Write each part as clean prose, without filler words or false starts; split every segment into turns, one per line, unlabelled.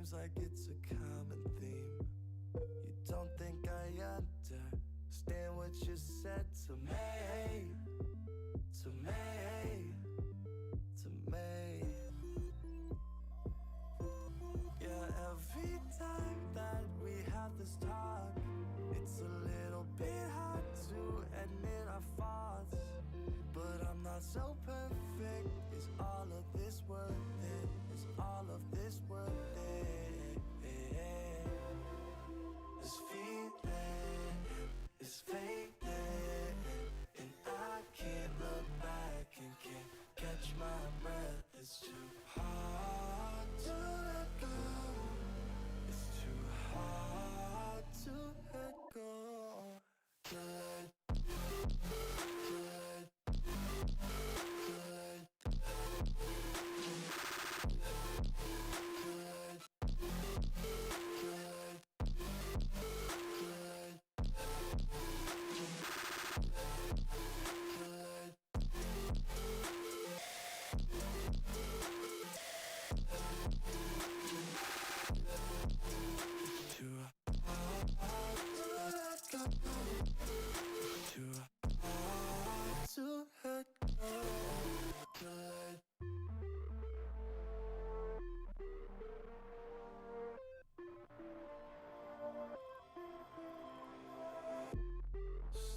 seems like it's a common theme. You don't think I understand what you said to me, to me, to me. Yeah, every time that we have this talk, it's a little bit hard to admit our faults. But I'm not so perfect. Is all of this worth it? Is all of this worth it? This feeling is fading, and I can't look back and can't catch my breath. It's too hard to let go. It's too hard to let go. Good.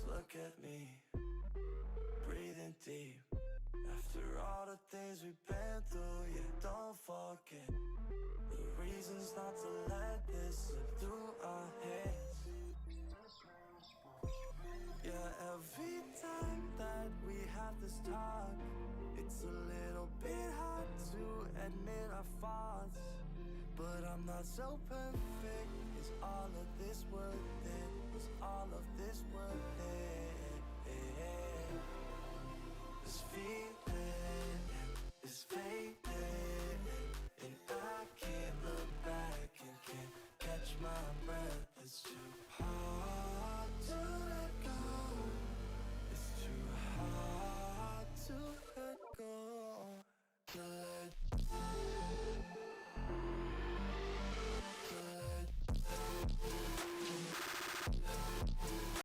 Look at me, breathing deep. After all the things we've been through, yeah, don't forget the reasons not to let this slip through our heads. Yeah, every time that we have this talk, it's a little bit hard to admit our faults. But I'm not so perfect. Is all of this worth it? Is all of this worth it?